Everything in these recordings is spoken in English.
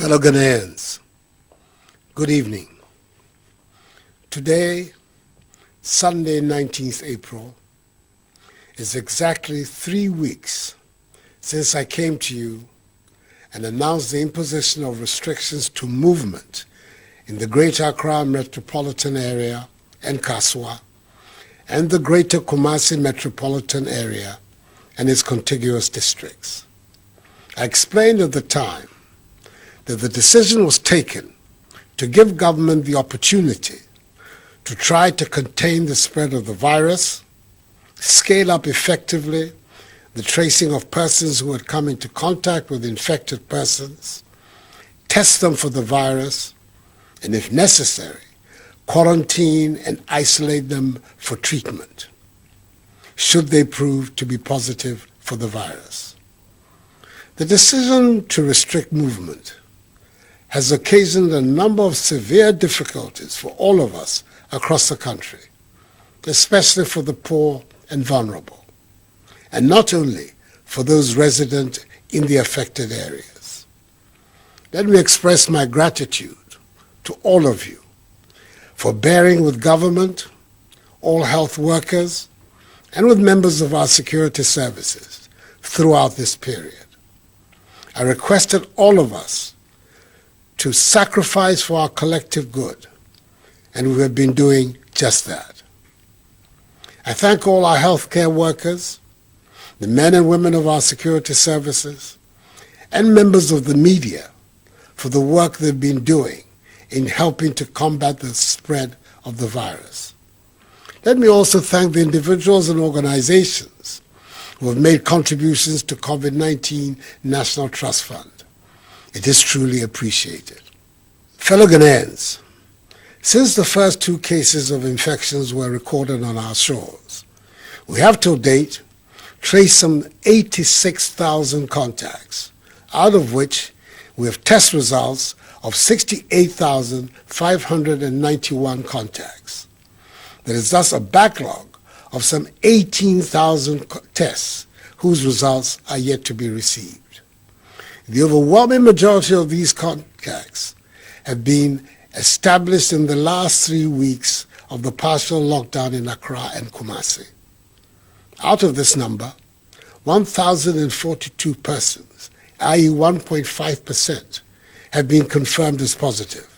Fellow Ghanaians, good evening. Today, Sunday, 19th April, is exactly 3 weeks since I came to you and announced the imposition of restrictions to movement in the Greater Accra metropolitan area and Kaswa, and the Greater KUMASI metropolitan area and its contiguous districts. I explained at the time that the decision was taken to give government the opportunity to try to contain the spread of the virus, scale up effectively the tracing of persons who had come into contact with infected persons, test them for the virus, and if necessary, quarantine and isolate them for treatment, should they prove to be positive for the virus. The decision to restrict movement has occasioned a number of severe difficulties for all of us across the country, especially for the poor and vulnerable, and not only for those resident in the affected areas. Let me express my gratitude to all of you for bearing with government, all health workers, and with members of our security services throughout this period. I requested all of us to sacrifice for our collective good, and we have been doing just that. I thank all our healthcare workers, the men and women of our security services, and members of the media for the work they've been doing in helping to combat the spread of the virus. Let me also thank the individuals and organizations who have made contributions to COVID-19 National Trust Fund. It is truly appreciated. Fellow Ghanaians, since the first 2 cases of infections were recorded on our shores, we have to date traced some 86,000 contacts, out of which we have test results of 68,591 contacts. There is thus a backlog of some 18,000 tests whose results are yet to be received. The overwhelming majority of these contacts have been established in the last 3 weeks of the partial lockdown in Accra and Kumasi. Out of this number, 1,042 persons, i.e. 1.5%, have been confirmed as positive,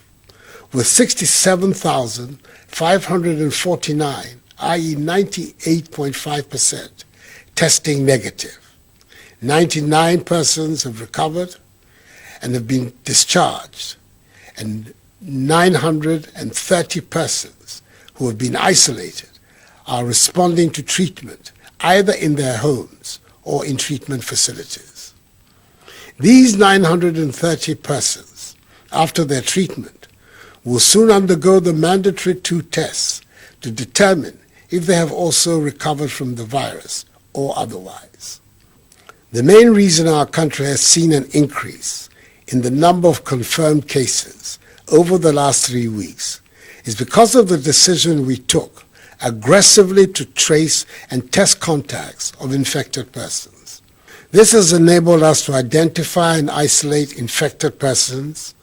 with 67,549, i.e. 98.5%, testing negative. 99 persons have recovered and have been discharged, and 930 persons who have been isolated are responding to treatment either in their homes or in treatment facilities. These 930 persons, after their treatment, will soon undergo the mandatory 2 tests to determine if they have also recovered from the virus or otherwise. The main reason our country has seen an increase in the number of confirmed cases over the last 3 weeks is because of the decision we took aggressively to trace and test contacts of infected persons. This has enabled us to identify and isolate infected persons,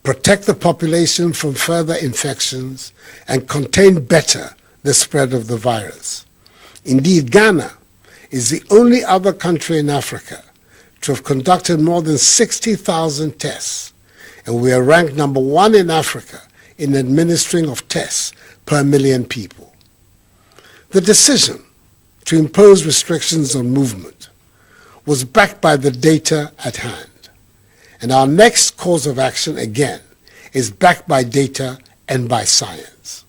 protect the population from further infections, and contain better the spread of the virus. Indeed, Ghana is the only other country in Africa to have conducted more than 60,000 tests, and we are ranked number 1 in Africa in administering of tests per million people. The decision to impose restrictions on movement was backed by the data at hand, and our next course of action again is backed by data and by science.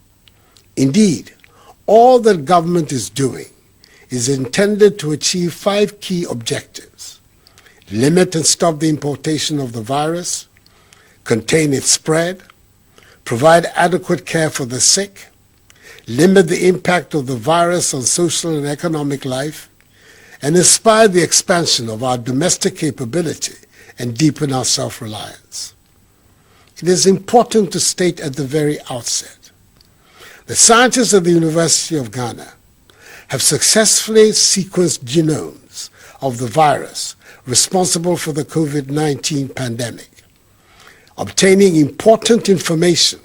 Indeed, all that government is doing is intended to achieve 5 key objectives: limit and stop the importation of the virus, contain its spread, provide adequate care for the sick, limit the impact of the virus on social and economic life, and inspire the expansion of our domestic capability and deepen our self-reliance. It is important to state at the very outset, the scientists at the University of Ghana have successfully sequenced genomes of the virus responsible for the COVID-19 pandemic. obtaining important information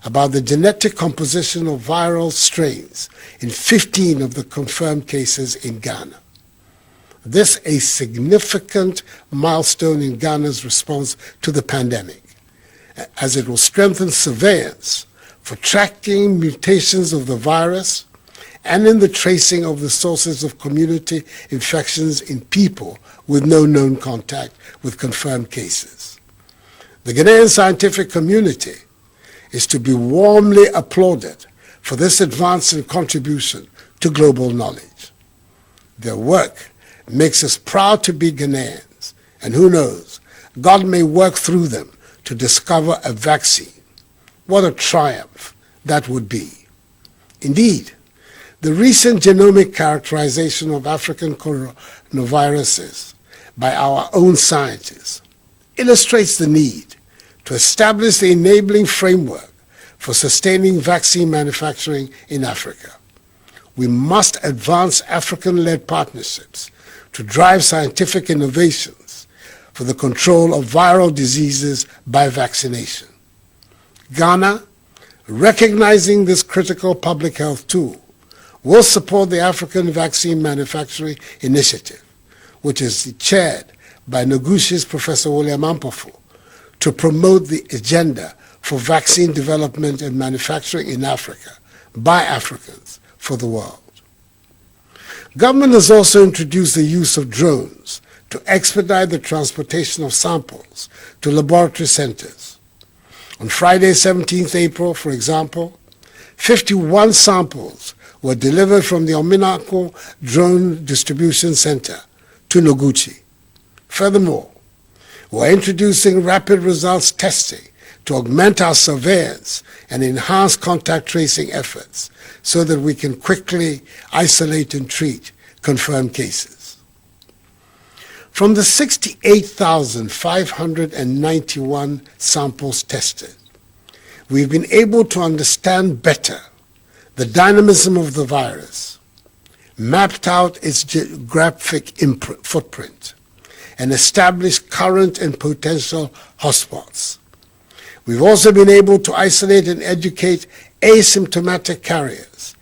about the genetic composition of viral strains in 15 of the confirmed cases in Ghana. This is a significant milestone in Ghana's response to the pandemic, as it will strengthen surveillance for tracking mutations of the virus and in the tracing of the sources of community infections in people with no known contact with confirmed cases. The Ghanaian scientific community is to be warmly applauded for this advance and contribution to global knowledge. Their work makes us proud to be Ghanaians, and who knows, God may work through them to discover a vaccine. What a triumph that would be. Indeed, the recent genomic characterization of African coronaviruses by our own scientists illustrates the need to establish the enabling framework for sustaining vaccine manufacturing in Africa. We must advance African-led partnerships to drive scientific innovations for the control of viral diseases by vaccination. Ghana, recognizing this critical public health tool, will support the African Vaccine Manufacturing Initiative, which is chaired by Noguchi's Professor William Ampofo, to promote the agenda for vaccine development and manufacturing in Africa by Africans for the world. Government has also introduced the use of drones to expedite the transportation of samples to laboratory centers. On Friday, 17th April, for example, 51 samples were delivered from the Ominako Drone Distribution Center to Noguchi. Furthermore, we are introducing rapid results testing to augment our surveillance and enhance contact tracing efforts so that we can quickly isolate and treat confirmed cases. From the 68,591 samples tested, we've been able to understand better the dynamism of the virus, mapped out its geographic footprint, and established current and potential hotspots. We've also been able to isolate and educate asymptomatic carriers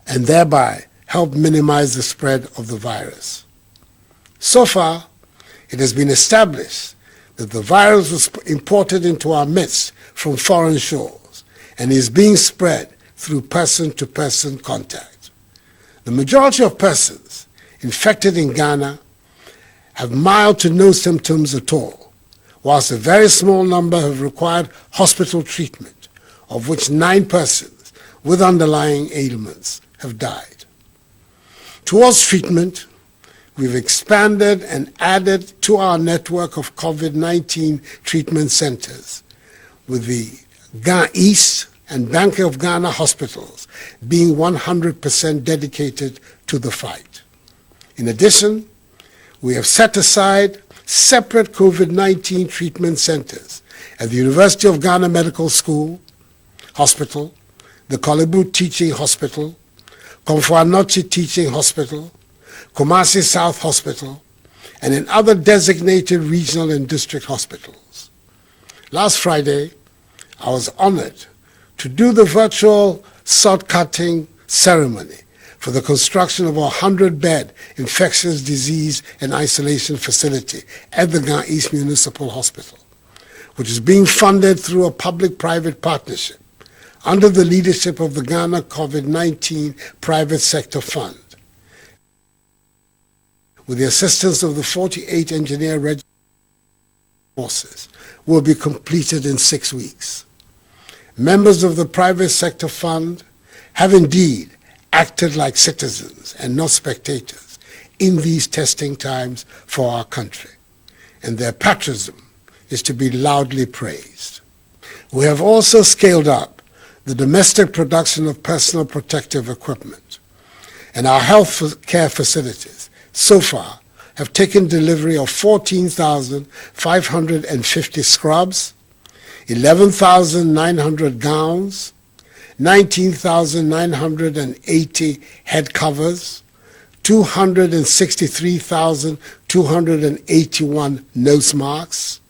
and thereby help minimize the spread of the virus. So far, it has been established that the virus was imported into our midst from foreign shores and is being spread through person-to-person contact. The majority of persons infected in Ghana have mild to no symptoms at all, whilst a very small number have required hospital treatment, of which 9 persons with underlying ailments have died. Towards treatment, we've expanded and added to our network of COVID-19 treatment centers, with the Ghana East and Bank of Ghana hospitals being 100% dedicated to the fight. In addition, we have set aside separate COVID-19 treatment centers at the University of Ghana Medical School, Hospital, the Kolebu Teaching Hospital, Komfo-Anokye Teaching Hospital, KUMASI South Hospital, and in other designated regional and district hospitals. Last Friday, I was honored to do the virtual sod-cutting ceremony for the construction of a 100-bed infectious disease and isolation facility at the Ghana East Municipal Hospital, which is being funded through a public-private partnership under the leadership of the Ghana COVID-19 Private Sector Fund, with the assistance of the 48 engineer registered forces, will be completed in 6 weeks. Members of the Private Sector Fund have indeed acted like citizens and not spectators in these testing times for our country, and their patriotism is to be loudly praised. We have also scaled up the domestic production of personal protective equipment, and our health care facilities so far have taken delivery of 14,550 scrubs, 11,900 gowns, 19,980 head covers, 263,281 nose masks,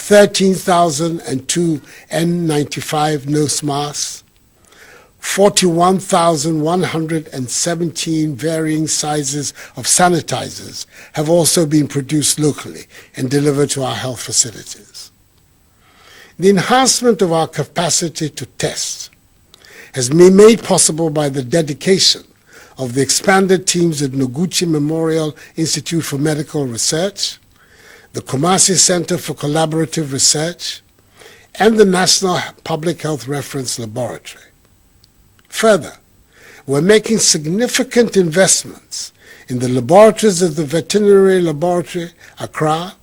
13,002 N95 nose masks, 41,117 varying sizes of sanitizers have also been produced locally and delivered to our health facilities. The enhancement of our capacity to test has been made possible by the dedication of the expanded teams at Noguchi Memorial Institute for Medical Research, the KUMASI Center for Collaborative Research, and the National Public Health Reference Laboratory. Further, we're making significant investments in the laboratories of the Veterinary Laboratory, ACCRA,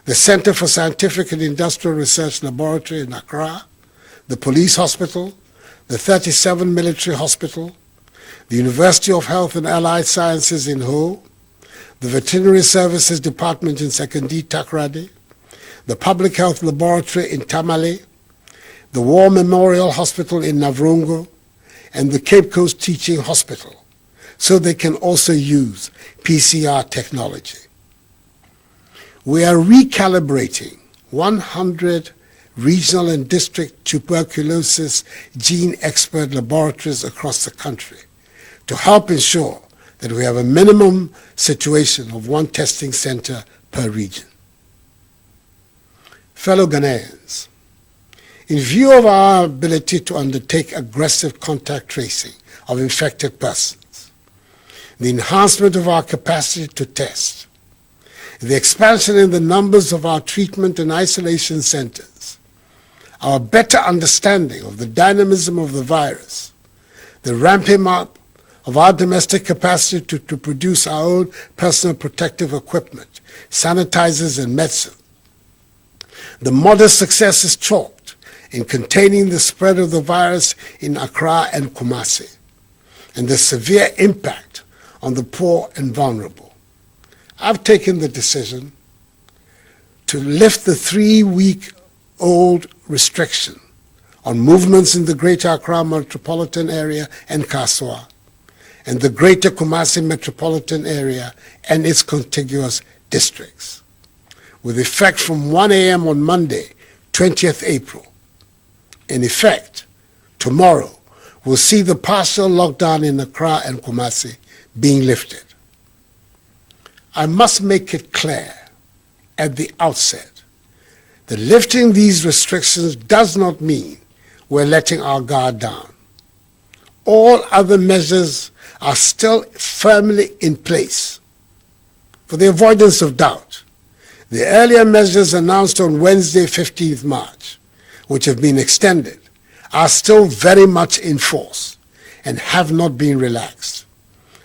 the Center for Scientific and Industrial Research Laboratory in Accra, the Police Hospital, the 37 Military Hospital, the University of Health and Allied Sciences in Ho, the Veterinary Services Department in Sekondi Takoradi, the Public Health Laboratory in Tamale, the War Memorial Hospital in Navrongo, and the Cape Coast Teaching Hospital, so they can also use PCR technology. We are recalibrating 100 regional and district tuberculosis gene expert laboratories across the country to help ensure that we have a minimum situation of one testing center per region. Fellow Ghanaians, in view of our ability to undertake aggressive contact tracing of infected persons, the enhancement of our capacity to test, the expansion in the numbers of our treatment and isolation centers, our better understanding of the dynamism of the virus, the ramping up of our domestic capacity to produce our own personal protective equipment, sanitizers and medicine, the modest successes chalked in containing the spread of the virus in Accra and Kumasi, and the severe impact on the poor and vulnerable. I've taken the decision to lift the 3-week-old restriction on movements in the Greater Accra metropolitan area and Kaswa, and the Greater Kumasi metropolitan area and its contiguous districts, with effect from 1 a.m. on Monday, 20th April. In effect, tomorrow, we'll see the partial lockdown in Accra and Kumasi being lifted. I must make it clear at the outset that lifting these restrictions does not mean we're letting our guard down. All other measures are still firmly in place. For the avoidance of doubt, the earlier measures announced on Wednesday, 15th March, which have been extended, are still very much in force and have not been relaxed.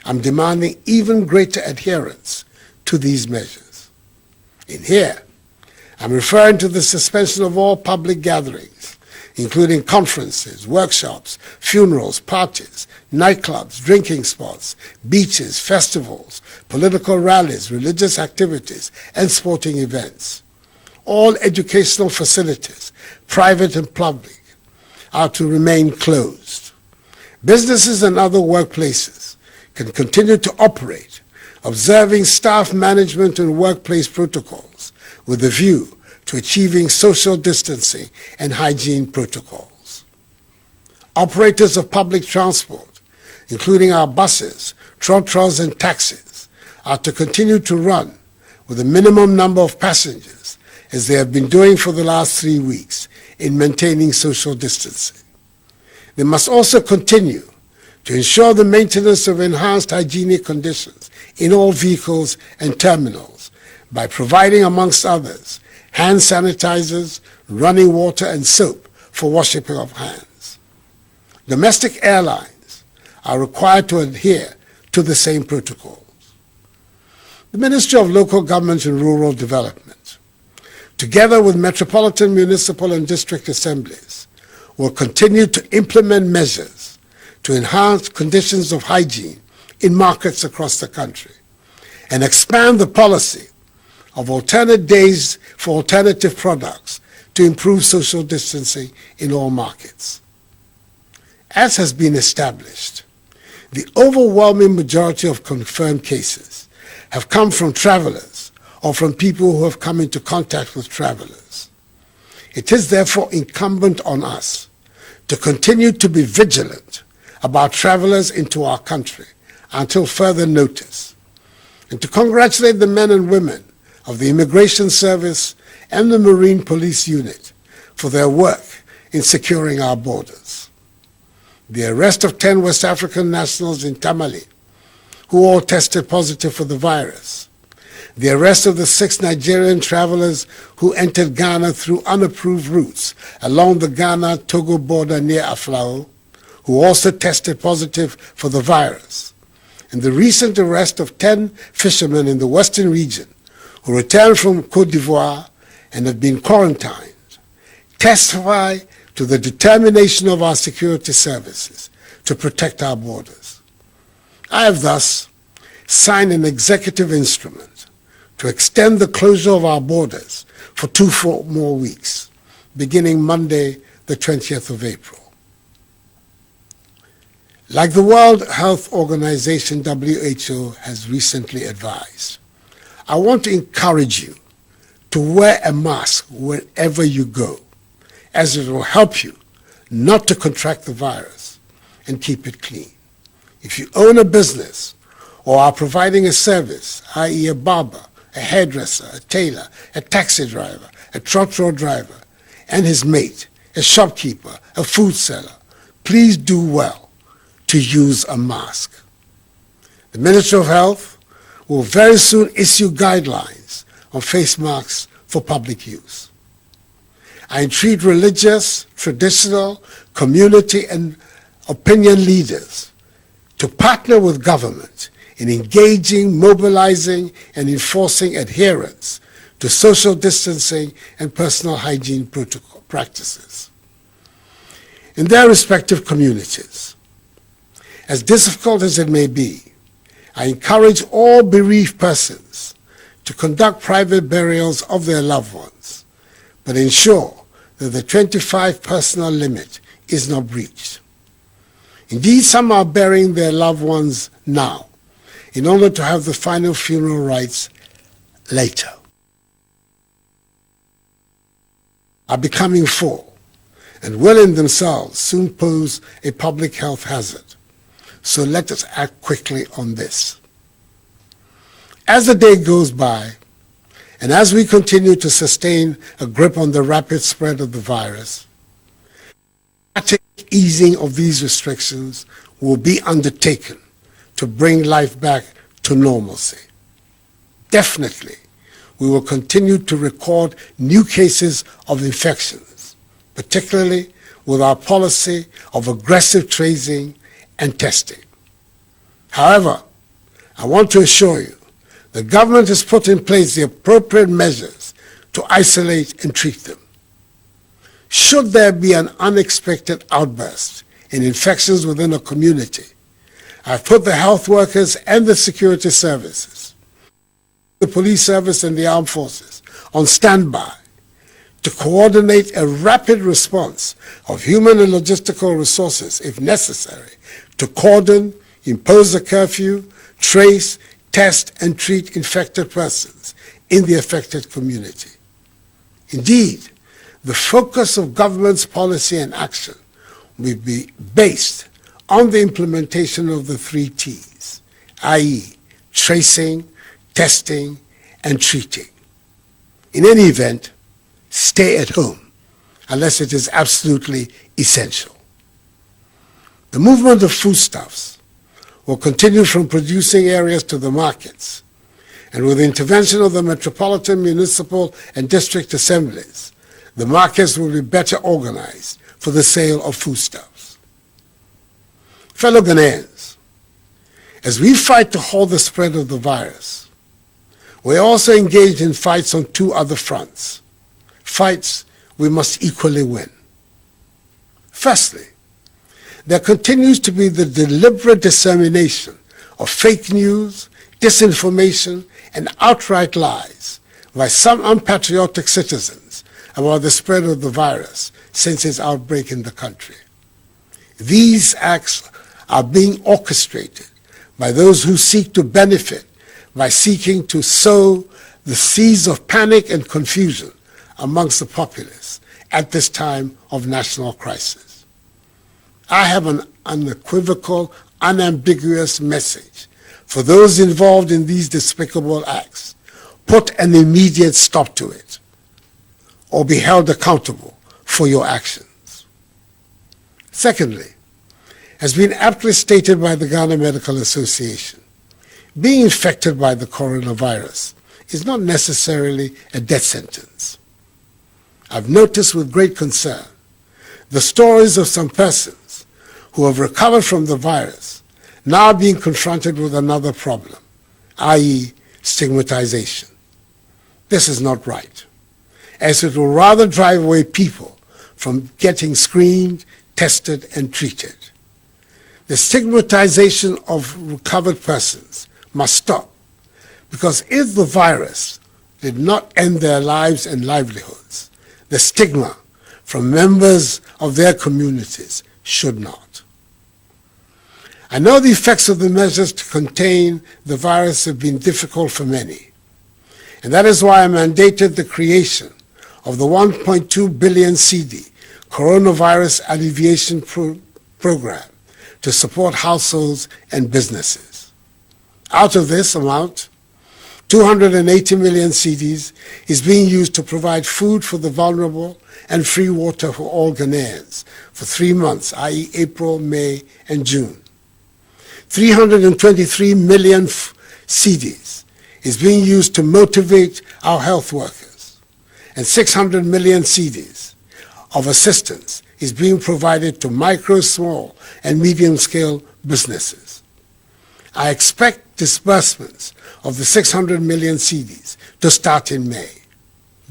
I'm demanding even greater adherence to these measures. In here, I'm referring to the suspension of all public gatherings, including conferences, workshops, funerals, parties, nightclubs, drinking spots, beaches, festivals, political rallies, religious activities, and sporting events. All educational facilities, private and public, are to remain closed. Businesses and other workplaces can continue to operate, observing staff management and workplace protocols with a view to achieving social distancing and hygiene protocols. Operators of public transport, including our buses, trotros, and taxis, are to continue to run with a minimum number of passengers, as they have been doing for the last 3 weeks in maintaining social distancing. They must also continue to ensure the maintenance of enhanced hygienic conditions in all vehicles and terminals by providing, amongst others, hand sanitizers, running water, and soap for washing of hands. Domestic airlines are required to adhere to the same protocols. The Ministry of Local Government and Rural Development, together with metropolitan, municipal, and district assemblies, will continue to implement measures to enhance conditions of hygiene in markets across the country and expand the policy of alternate days for alternative products to improve social distancing in all markets. As has been established, the overwhelming majority of confirmed cases have come from travelers or from people who have come into contact with travelers. It is therefore incumbent on us to continue to be vigilant about travelers into our country until further notice, and to congratulate the men and women of the Immigration Service and the Marine Police Unit for their work in securing our borders. The arrest of 10 West African nationals in Tamale, who all tested positive for the virus. The arrest of the 6 Nigerian travelers who entered Ghana through unapproved routes along the Ghana-Togo border near Aflao, who also tested positive for the virus. And the recent arrest of 10 fishermen in the western region who returned from Côte d'Ivoire and have been quarantined testify to the determination of our security services to protect our borders. I have thus signed an executive instrument to extend the closure of our borders for 2 more weeks, beginning Monday, the 20th of April. Like the World Health Organization, WHO, has recently advised, I want to encourage you to wear a mask wherever you go, as it will help you not to contract the virus and keep it clean. If you own a business or are providing a service, i.e. a barber, a hairdresser, a tailor, a taxi driver, a trotro driver, and his mate, a shopkeeper, a food seller, please do well to use a mask. The Ministry of Health will very soon issue guidelines on face masks for public use. I entreat religious, traditional, community, and opinion leaders to partner with government in engaging, mobilizing, and enforcing adherence to social distancing and personal hygiene protocol practices in their respective communities. As difficult as it may be, I encourage all bereaved persons to conduct private burials of their loved ones, but ensure that the 25 personal limit is not breached. Indeed, some are burying their loved ones now in order to have the final funeral rites later. Are becoming full and will in themselves soon pose a public health hazard. So let us act quickly on this. As the day goes by, and as we continue to sustain a grip on the rapid spread of the virus, dramatic easing of these restrictions will be undertaken to bring life back to normalcy. Definitely, we will continue to record new cases of infections, particularly with our policy of aggressive tracing and testing. However, I want to assure you the government has put in place the appropriate measures to isolate and treat them. Should there be an unexpected outburst in infections within a community, I've put the health workers and the security services, the police service and the armed forces on standby to coordinate a rapid response of human and logistical resources, if necessary, to cordon, impose a curfew, trace, test, and treat infected persons in the affected community. Indeed, the focus of government's policy and action will be based on the implementation of the 3 T's, i.e. tracing, testing, and treating. In any event, stay at home unless it is absolutely essential. The movement of foodstuffs will continue from producing areas to the markets, and with the intervention of the metropolitan, municipal, and district assemblies, the markets will be better organized for the sale of foodstuffs. Fellow Ghanaians, as we fight to halt the spread of the virus, we are also engaged in fights on 2 other fronts, fights we must equally win. Firstly, there continues to be the deliberate dissemination of fake news, disinformation, and outright lies by some unpatriotic citizens about the spread of the virus since its outbreak in the country. These acts are being orchestrated by those who seek to benefit by seeking to sow the seeds of panic and confusion amongst the populace at this time of national crisis. I have an unequivocal, unambiguous message for those involved in these despicable acts. Put an immediate stop to it, or be held accountable for your actions. Secondly, has been aptly stated by the Ghana Medical Association, being infected by the coronavirus is not necessarily a death sentence. I've noticed with great concern the stories of some persons who have recovered from the virus now being confronted with another problem, i.e. stigmatization. This is not right, as it will rather drive away people from getting screened, tested, and treated. The stigmatization of recovered persons must stop, because if the virus did not end their lives and livelihoods, the stigma from members of their communities should not. I know the effects of the measures to contain the virus have been difficult for many, and that is why I mandated the creation of the 1.2 billion CD Coronavirus Alleviation Program to support households and businesses. Out of this amount, 280 million cedis is being used to provide food for the vulnerable and free water for all Ghanaians for 3 months, i.e. April, May, and June. 323 million cedis is being used to motivate our health workers, and 600 million cedis of assistance is being provided to micro, small, and medium-scale businesses. I expect disbursements of the 600 million cedis to start in May.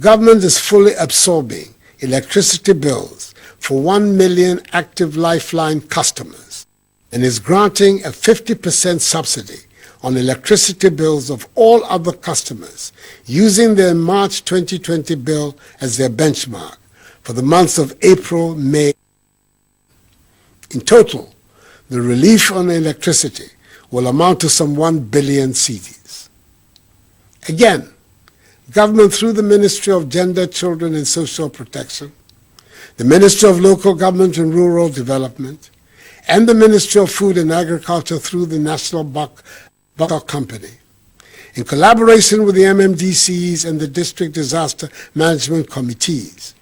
Government is fully absorbing electricity bills for 1 million active Lifeline customers and is granting a 50% subsidy on electricity bills of all other customers using their March 2020 bill as their benchmark for the months of April, May. In total, the relief on electricity will amount to some 1 billion cedis. Again, government through the Ministry of Gender, Children and Social Protection, the Ministry of Local Government and Rural Development, and the Ministry of Food and Agriculture through the National Buck Company, in collaboration with the MMDCs and the District Disaster Management Committees,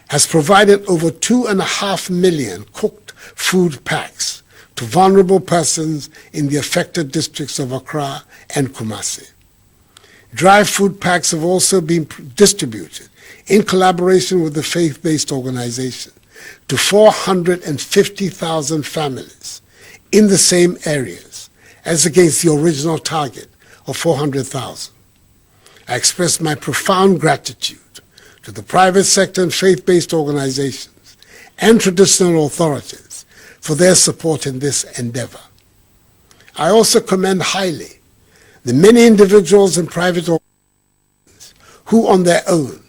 has provided over 2.5 million cooked food packs to vulnerable persons in the affected districts of ACCRA and KUMASI. Dry food packs have also been distributed in collaboration with the faith-based organization to 450,000 families in the same areas as against the original target of 400,000. I express my profound gratitude to the private sector and faith-based organizations and traditional authorities for their support in this endeavor. I also commend highly the many individuals and private organizations who on their own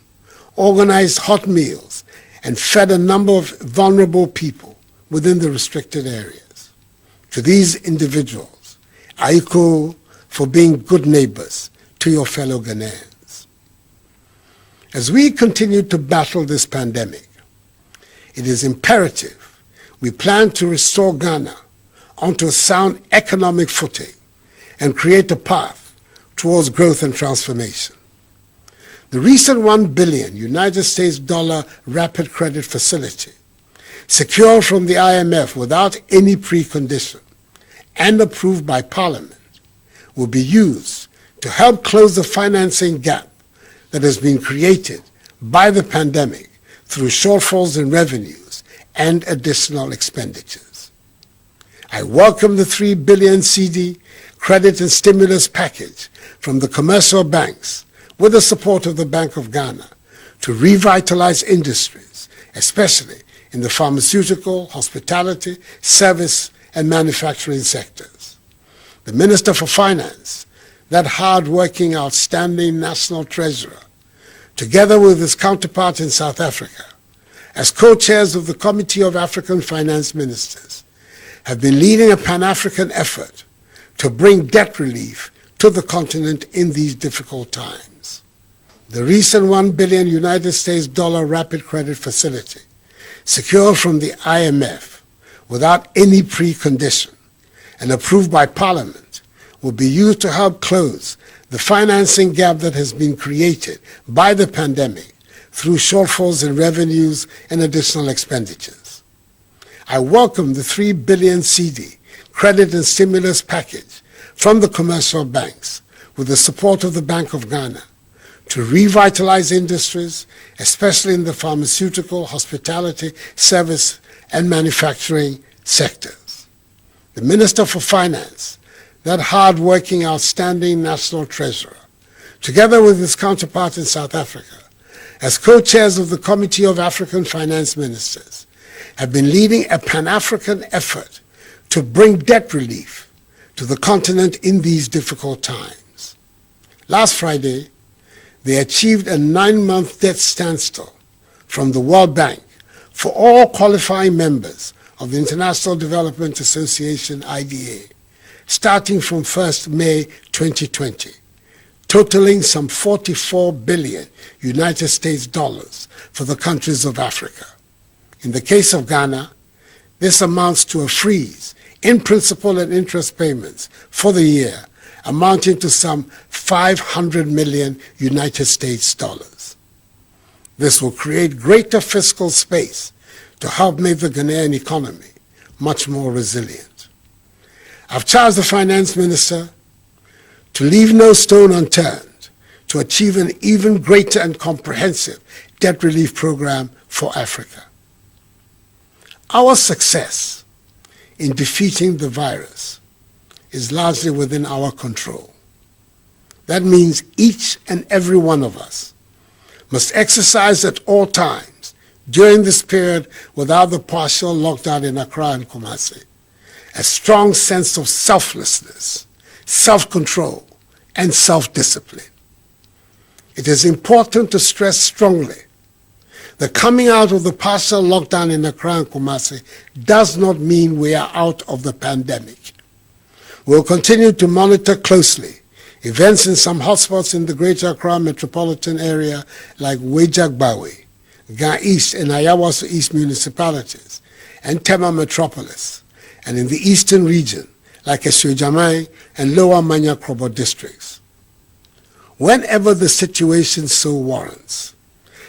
organized hot meals and fed a number of vulnerable people within the restricted areas. To these individuals, I call for being good neighbors to your fellow Ghanaians. As we continue to battle this pandemic, it is imperative we plan to restore Ghana onto a sound economic footing and create a path towards growth and transformation. The recent $1 billion United States dollar rapid credit facility, secured from the IMF without any precondition and approved by Parliament, will be used to help close the financing gap that has been created by the pandemic through shortfalls in revenues and additional expenditures. I welcome the 3 billion CD credit and stimulus package from the commercial banks with the support of the Bank of Ghana to revitalize industries, especially in the pharmaceutical, hospitality, service, and manufacturing sectors. The Minister for Finance, that hard-working, outstanding national treasurer, together with his counterpart in South Africa, as co-chairs of the Committee of African Finance Ministers, have been leading a Pan-African effort to bring debt relief to the continent in these difficult times. The recent $1 billion United States dollar rapid credit facility, secured from the IMF without any precondition and approved by Parliament, will be used to help close the financing gap that has been created by the pandemic through shortfalls in revenues and additional expenditures. I welcome the 3 billion CD credit and stimulus package from the commercial banks with the support of the Bank of Ghana to revitalize industries, especially in the pharmaceutical, hospitality, service, and manufacturing sectors. The Minister for Finance, that hard-working, outstanding national treasurer, together with his counterpart in South Africa, as co-chairs of the Committee of African Finance Ministers, have been leading a Pan-African effort to bring debt relief to the continent in these difficult times. Last Friday, they achieved a 9-month debt standstill from the World Bank for all qualifying members of the International Development Association, IDA, starting from 1st May 2020, totaling some 44 billion United States dollars for the countries of Africa. In the case of Ghana, this amounts to a freeze in principal and interest payments for the year, amounting to some 500 million United States dollars. This will create greater fiscal space to help make the Ghanaian economy much more resilient. I've charged the Finance Minister to leave no stone unturned to achieve an even greater and comprehensive debt relief program for Africa. Our success in defeating the virus is largely within our control. That means each and every one of us must exercise at all times during this period without the partial lockdown in Accra and KUMASI a strong sense of selflessness, self-control, and self-discipline. It is important to stress strongly that coming out of the partial lockdown in Accra and KUMASI does not mean we are out of the pandemic. We'll continue to monitor closely events in some hotspots in the Greater Accra metropolitan area like Wejagbawe, Ga East and Ayawaso East municipalities, and Tema metropolis, and in the eastern region like Esuejamai and Lower Manya Krobo districts. Whenever the situation so warrants,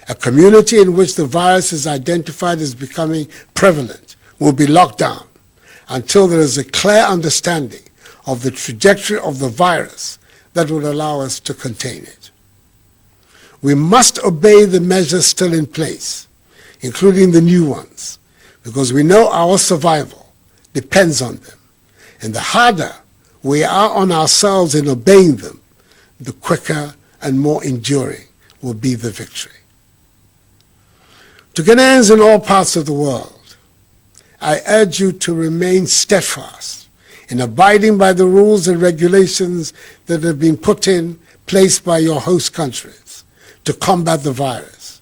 a community in which the virus is identified as becoming prevalent will be locked down until there is a clear understanding of the trajectory of the virus that will allow us to contain it. We must obey the measures still in place, including the new ones, because we know our survival depends on them. And the harder we are on ourselves in obeying them, the quicker and more enduring will be the victory. To Ghanaians in all parts of the world, I urge you to remain steadfast in abiding by the rules and regulations that have been put in place by your host countries to combat the virus.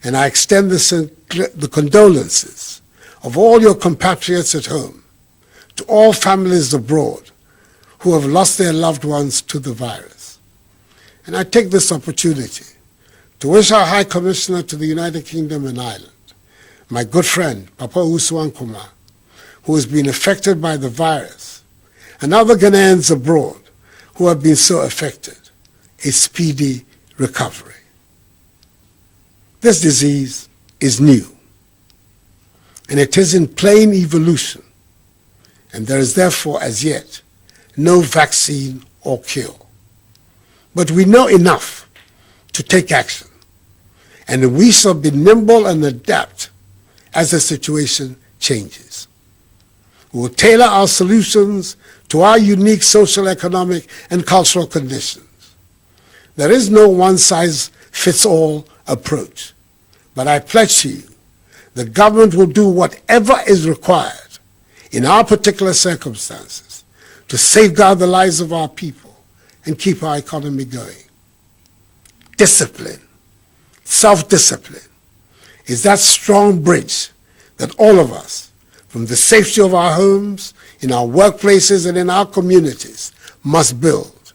And I extend the condolences of all your compatriots at home to all families abroad who have lost their loved ones to the virus. And I take this opportunity to wish our High Commissioner to the United Kingdom and Ireland, my good friend, Papa Usuan Kuma, who has been affected by the virus, and other Ghanaians abroad who have been so affected, a speedy recovery. This disease is new, and it is in plain evolution, and there is therefore as yet no vaccine or cure. But we know enough to take action, and we shall be nimble and adapt as the situation changes. We will tailor our solutions to our unique social, economic, and cultural conditions. There is no one-size-fits-all approach, but I pledge to you the government will do whatever is required in our particular circumstances to safeguard the lives of our people and keep our economy going. Discipline, self-discipline, is that strong bridge that all of us, from the safety of our homes, in our workplaces, and in our communities, must build.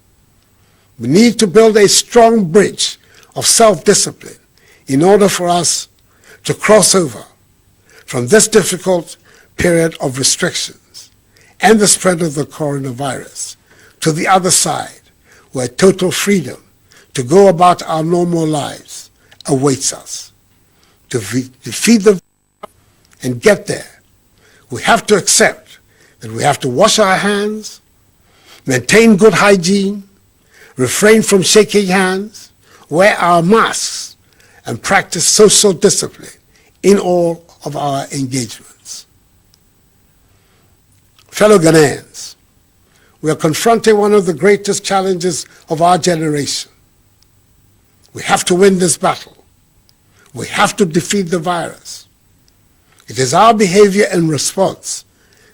We need to build a strong bridge of self-discipline in order for us to cross over from this difficult period of restrictions and the spread of the coronavirus to the other side, where total freedom to go about our normal lives awaits us. To defeat the and get there, we have to accept that we have to wash our hands, maintain good hygiene, refrain from shaking hands, wear our masks, and practice social discipline in all of our engagements. Fellow Ghanaians, we are confronting one of the greatest challenges of our generation. We have to win this battle. We have to defeat the virus. It is our behavior and response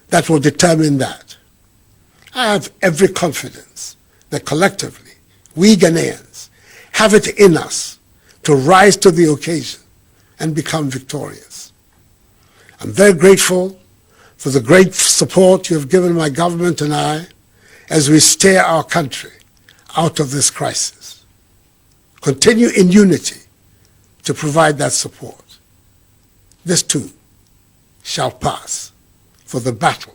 that will determine that. I have every confidence that collectively, we Ghanaians have it in us to rise to the occasion and become victorious. I'm very grateful for the great support you have given my government and I as we steer our country out of this crisis. Continue in unity to provide that support. This too shall pass, for the battle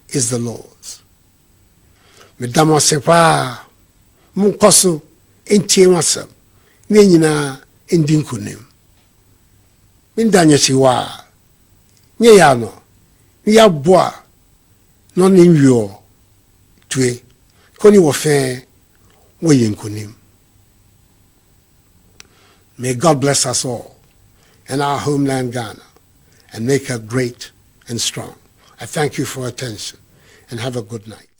is the Lord's. Medamo sepa munkoso entie wasam ne nyina endi nkunim. Mindanya chiwa nye ya no ya boa no ni nwo tue koni wo fe wo yinkunim. May God bless us all and our homeland Ghana and make her great and strong. I thank you for your attention and have a good night.